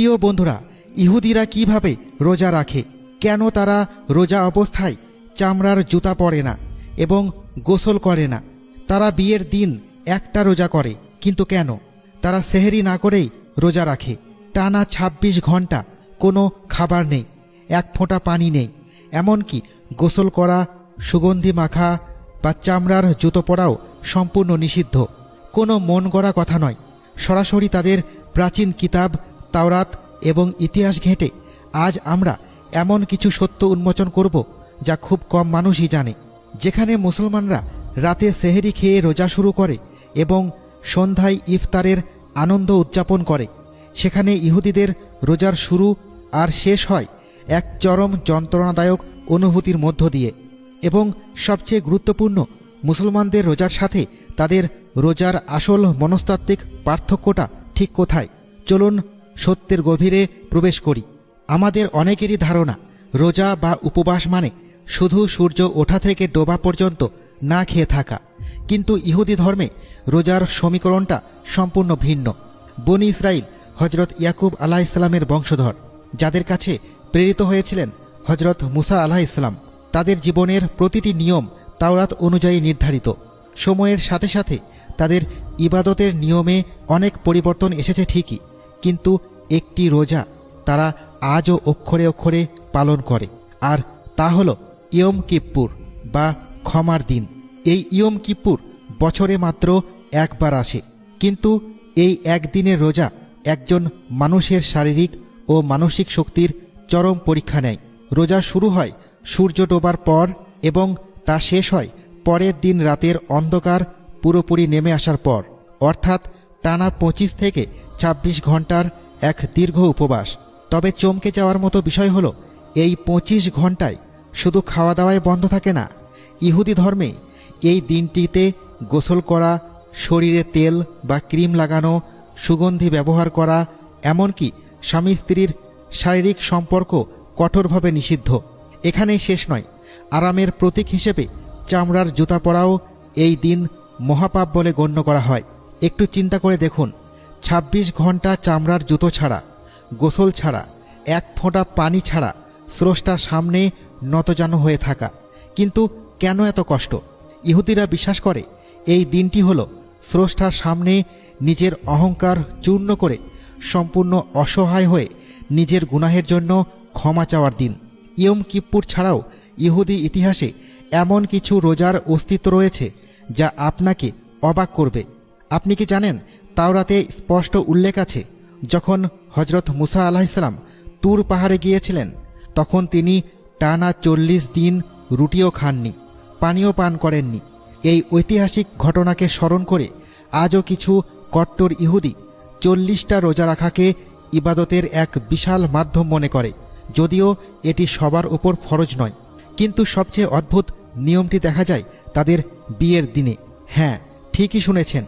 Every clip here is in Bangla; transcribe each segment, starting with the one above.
প্রিয় বন্ধুরা, ইহুদিরা কিভাবে রোজা রাখে, কেন তারা রোজা অবস্থায় চামড়ার জুতা পরে না এবং গোসল করে না? তারা বিয়ের দিন একটা রোজা করে, কিন্তু কেন? তারা সেহরি না করেই রোজা রাখে। টানা ২৬ ঘন্টা কোনো খাবার নেই, এক ফোঁটা পানি নেই, এমনকি গোসল করা, সুগন্ধি মাখা বা চামড়ার জুতো পরাও সম্পূর্ণ নিষিদ্ধ। কোনো মন গড়া কথা নয়, সরাসরি তাদের প্রাচীন কিতাব তাওরাত এবং ইতিহাস ঘেঁটে আজ আমরা এমন কিছু সত্য উন্মোচন করব যা খুব কম মানুষই জানে। যেখানে মুসলমানরা রাতে সেহরি খেয়ে রোজা শুরু করে এবং সন্ধ্যায় ইফতারের আনন্দ উদযাপন করে, সেখানে ইহুদিদের রোজার শুরু আর শেষ হয় এক চরম যন্ত্রণাদায়ক অনুভূতির মধ্য দিয়ে। এবং সবচেয়ে গুরুত্বপূর্ণ, মুসলমানদের রোজার সাথে তাদের রোজার আসল মনস্তাত্ত্বিক পার্থক্যটা ঠিক কোথায়? চলুন সত্যের গভীরে প্রবেশ করি। আমাদের অনেকেরই ধারণা রোজা বা উপবাস মানে শুধু সূর্য ওঠা থেকে ডোবা পর্যন্ত না খেয়ে থাকা, কিন্তু ইহুদি ধর্মে রোজার সমীকরণটা সম্পূর্ণ ভিন্ন। বনি ইসরাইল হজরত ইয়াকুব আলাহ ইসলামের বংশধর, যাদের কাছে প্রেরিত হয়েছিলেন হজরত মুসা আলাহ ইসলাম। তাদের জীবনের প্রতিটি নিয়ম তাওরাত অনুযায়ী নির্ধারিত। সময়ের সাথে সাথে তাদের ইবাদতের নিয়মে অনেক পরিবর্তন এসেছে ঠিকই, কিন্তু একটি রোজা তারা আজও অক্ষরে অক্ষরে পালন করে, আর তা হল ইয়ম কিপ্পুর বা ক্ষমার দিন। এই ইয়ম কিপ্পুর বছরে মাত্র একবার আসে, কিন্তু এই একদিনের রোজা একজন মানুষের শারীরিক ও মানসিক শক্তির চরম পরীক্ষা নেয়। রোজা শুরু হয় সূর্য ডোবার পর এবং তা শেষ হয় পরের দিন রাতের অন্ধকার পুরোপুরি নেমে আসার পর, অর্থাৎ টানা ২৫ থেকে ২৬ ঘন্টার এক দীর্ঘ উপবাস। তবে চমকে যাওয়ার মতো বিষয় হলো, এই ২৫ ঘন্টায় শুধু খাওয়া দাওয়ায় বন্ধ থাকে না। ইহুদি ধর্মে এই দিনটিতে গোসল করা, শরীরে তেল বা ক্রিম লাগানো, সুগন্ধি ব্যবহার করা, এমনকি স্বামী স্ত্রীর শারীরিক সম্পর্ক কঠোরভাবে নিষিদ্ধ। এখানেই শেষ নয়, আরামের প্রতীক হিসেবে চামড়ার জুতা পরাও এই দিন মহাপাপ বলে গণ্য করা হয়। একটু চিন্তা করে দেখুন, ২৬ ঘন্টা চামড়ার জুতো ছাড়া, গোসল ছাড়া, এক ফোঁটা পানি ছাড়া স্রষ্টার সামনে নতজানু হয়ে থাকা। কিন্তু কেন এত কষ্ট? ইহুদিরা বিশ্বাস করে এই দিনটি হল স্রষ্টার সামনে নিজের অহংকার চূর্ণ করে সম্পূর্ণ অসহায় হয়ে নিজের গুনাহের জন্য ক্ষমা চাওয়ার দিন। ইয়ম কিপ্পুর ছাড়াও ইহুদি ইতিহাসে এমন কিছু রোজার অস্তিত্ব রয়েছে যা আপনাকে অবাক করবে। আপনি কি জানেন, তাওরাতে স্পষ্ট উল্লেখ আছে, যখন হজরত মুসা আলাইহিসসালাম তুর পাহাড়ে গিয়েছিলেন, তখন তিনি টানা ৪০ দিন রুটিও খাননি, পানিও পান করেননি। এই ঐতিহাসিক ঘটনাকে স্মরণ করে আজও কিছু কট্টর ইহুদি ৪০টা রোজা রাখাকে ইবাদতের এক বিশাল মাধ্যম মনে করে, যদিও এটি সবার উপর ফরজ নয়। কিন্তু সবচেয়ে অদ্ভুত নিয়মটি দেখা যায় তাদের বিয়ের দিনে। হ্যাঁ, ঠিকই শুনেছেন,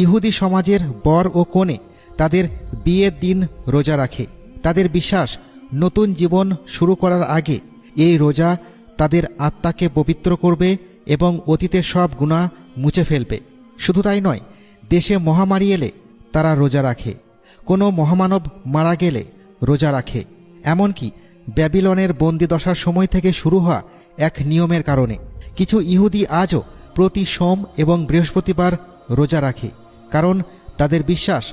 ইহুদি সমাজের বর ও কনে তাদের বিয়ের দিন রোজা রাখে। তাদের বিশ্বাস, নতুন জীবন শুরু করার আগে এই রোজা তাদের আত্মাকে পবিত্র করবে এবং অতীতের সব গুনাহ মুছে ফেলবে। শুধু তাই নয়, দেশে মহামারী এলে তারা রোজা রাখে, কোনো মহামানব মারা গেলে রোজা রাখে, এমনকি ব্যাবিলনের বন্দিদশার সময় থেকে শুরু হওয়া এক নিয়মের কারণে। কিছু ইহুদি আজও প্রতি সোম এবং বৃহস্পতিবার রোজা রাখে, কারণ তাদের বিশ্বাস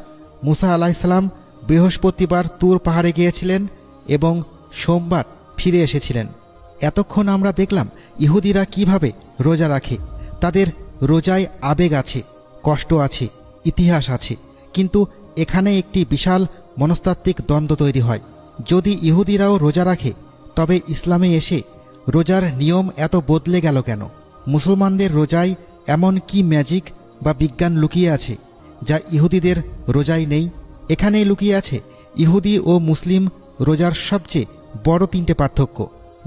মুসা আলাইহিসসালাম বৃহস্পতিবার তুর পাহাড়ে গিয়েছিলেন এবং সোমবার ফিরে এসেছিলেন। এতক্ষণ আমরা দেখলাম ইহুদিরা কিভাবে রোজা রাখে। তাদের রোজায় আবেগ আছে, কষ্ট আছে, ইতিহাস আছে, কিন্তু এখানে একটি বিশাল মনস্তাত্ত্বিক দ্বন্দ্ব তৈরি হয়। যদি ইহুদিরাও রোজা রাখে, তবে ইসলামে এসে রোজার নিয়ম এত বদলে গেল কেন? মুসলমানদের রোজায় এমন কি ম্যাজিক বা বিজ্ঞান লুকিয়ে আছে যা ইহুদিদের রোজায় নেই? এখানেই লুকিয়ে আছে ইহুদি ও মুসলিম রোজার সবচেয়ে বড় ৩টে পার্থক্য,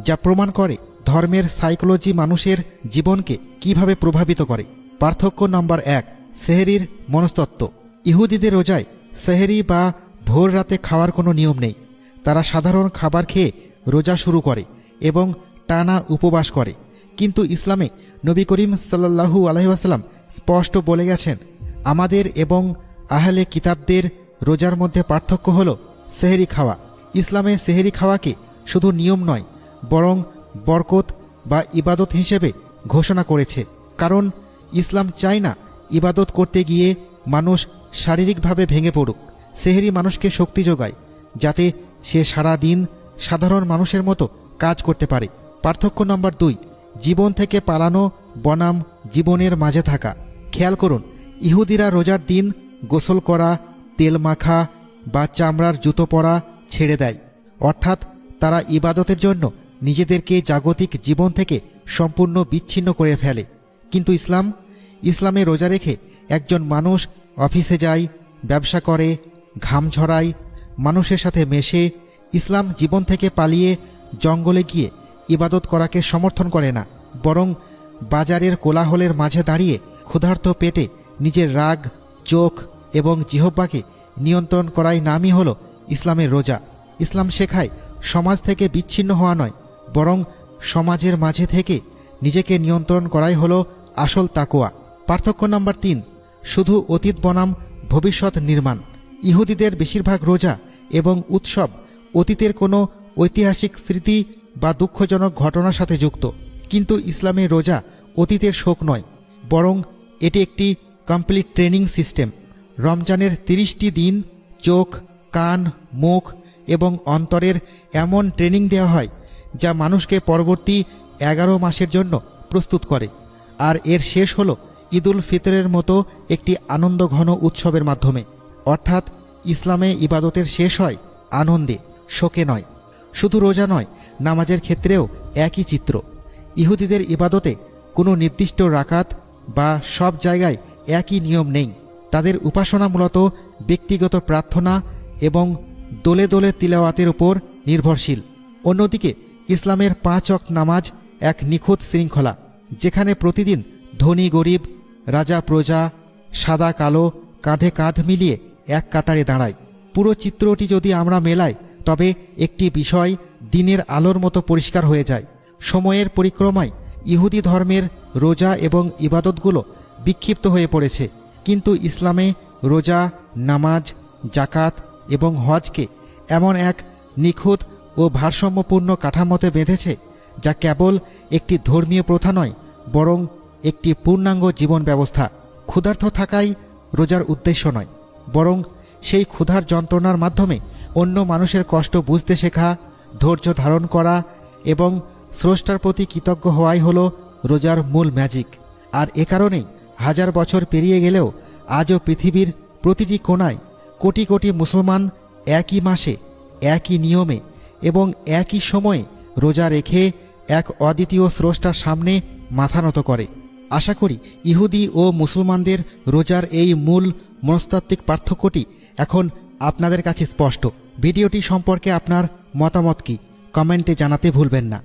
যা প্রমাণ করে ধর্মের সাইকোলজি মানুষের জীবনকে কিভাবে প্রভাবিত করে। পার্থক্য নম্বর ১, সেহরির মনস্তত্ত্ব। ইহুদিদের রোজায় সেহরি বা ভোর রাতে খাওয়ার কোনো নিয়ম নেই। তারা সাধারণ খাবার খেয়ে রোজা শুরু করে এবং টানা উপবাস করে। কিন্তু ইসলামে নবী করিম সাল্লাল্লাহু আলাইহি ওয়াসাল্লাম স্পষ্ট বলে গেছেন, আমাদের এবং আহলে কিতাবদের রোজার মধ্যে পার্থক্য হল সেহেরি খাওয়া। ইসলামে সেহেরি খাওয়াকে শুধু নিয়ম নয়, বরং বরকত বা ইবাদত হিসেবে ঘোষণা করেছে। কারণ ইসলাম চায় না ইবাদত করতে গিয়ে মানুষ শারীরিকভাবে ভেঙে পড়ুক। সেহেরি মানুষকে শক্তি যোগায়, যাতে সে সারা দিন সাধারণ মানুষের মতো কাজ করতে পারে। পার্থক্য নম্বর 2, জীবন থেকে পালানো বনাম জীবনের মাঝে থাকা। খেয়াল করুন, ইহুদিরা রোজার দিন গোসল করা, তেল মাখা বা চামড়ার জুতো পরা ছেড়ে দেয়, অর্থাৎ তারা ইবাদতের জন্য নিজেদেরকে জাগতিক জীবন থেকে সম্পূর্ণ বিচ্ছিন্ন করে ফেলে। কিন্তু ইসলামে রোজা রেখে একজন মানুষ অফিসে যায়, ব্যবসা করে, ঘাম ঝরায়, মানুষের সাথে মেশে। ইসলাম জীবন থেকে পালিয়ে জঙ্গলে গিয়ে ইবাদত করাকে সমর্থন করে না, বরং বাজারের কোলাহলের মাঝে দাঁড়িয়ে ক্ষুধার্ত পেটে নিজের রাগ, চোখ এবং জিহ্বাকে নিয়ন্ত্রণ করাই নামই হল ইসলামের রোজা। ইসলাম শেখায় সমাজ থেকে বিচ্ছিন্ন হওয়া নয়, বরং সমাজের মাঝে থেকে নিজেকে নিয়ন্ত্রণ করাই হলো আসল তাকওয়া। পার্থক্য নম্বর 3, শুধু অতীত বনাম ভবিষ্যৎ নির্মাণ। ইহুদিদের বেশিরভাগ রোজা এবং উৎসব অতীতের কোনো ঐতিহাসিক স্মৃতি বা দুঃখজনক ঘটনার সাথে যুক্ত, কিন্তু ইসলামের রোজা অতীতের শোক নয়, বরং এটি একটি কমপ্লিট ট্রেনিং সিস্টেম। রমজানের 30টি দিন চোখ, কান, মুখ এবং অন্তরের এমন ট্রেনিং দেওয়া হয় যা মানুষকে পরবর্তী 11 মাসের জন্য প্রস্তুত করে। আর এর শেষ হলো ঈদুল ফিতরের মতো একটি আনন্দঘন উৎসবের মাধ্যমে। অর্থাৎ ইসলামে ইবাদতের শেষ হয় আনন্দে, শোকে নয়। শুধু রোজা নয়, নামাজের ক্ষেত্রেও একই চিত্র। ইহুদিদের ইবাদতে কোনো নির্দিষ্ট রাকাত বা সব জায়গায় একই নিয়ম নেই। তাদের উপাসনা মূলত ব্যক্তিগত প্রার্থনা এবং দোলে দোলে তিলাওয়াতের উপর নির্ভরশীল। অন্যদিকে ইসলামের 5 ওয়াক্ত নামাজ এক নিখুঁত শৃঙ্খলা, যেখানে প্রতিদিন ধনী গরিব, রাজা প্রজা, সাদা কালো কাঁধে কাঁধ মিলিয়ে এক কাতারে দাঁড়ায়। পুরো চিত্রটি যদি আমরা মেলাই, তবে একটি বিষয় দিনের আলোর মতো পরিষ্কার হয়ে যায়। সময়ের পরিক্রমায় ইহুদি ধর্মের রোজা এবং ইবাদতগুলো বিক্ষিপ্ত হয়ে পড়েছে, কিন্তু ইসলামে রোজা, নামাজ, জাকাত এবং হজকে এমন এক নিখুঁত ও ভারসাম্যপূর্ণ কাঠামোতে বেঁধেছে যা কেবল একটি ধর্মীয় প্রথা নয়, বরং একটি পূর্ণাঙ্গ জীবন ব্যবস্থা। ক্ষুধার্ত থাকাই রোজার উদ্দেশ্য নয়, বরং সেই ক্ষুধার যন্ত্রণার মাধ্যমে অন্য মানুষের কষ্ট বুঝতে শেখা, ধৈর্য ধারণ করা এবং স্রষ্টার প্রতি কৃতজ্ঞ হওয়াই হলো রোজার মূল ম্যাজিক। আর এ কারণেই 1000 বছর পেরিয়ে গেলেও আজও পৃথিবীর প্রতিটি কোণায় কোটি কোটি মুসলমান একই মাসে, একই নিয়মে এবং একই সময়ে রোজা রেখে এক অদ্বিতীয় স্রষ্টার সামনে মাথা নত করে। আশা করি ইহুদি ও মুসলমানদের রোজার এই মূল মনস্তাত্ত্বিক পার্থক্যটি এখন আপনাদের কাছে স্পষ্ট। ভিডিওটি সম্পর্কে আপনার মতামত কি, কমেন্টে জানাতে ভুলবেন না।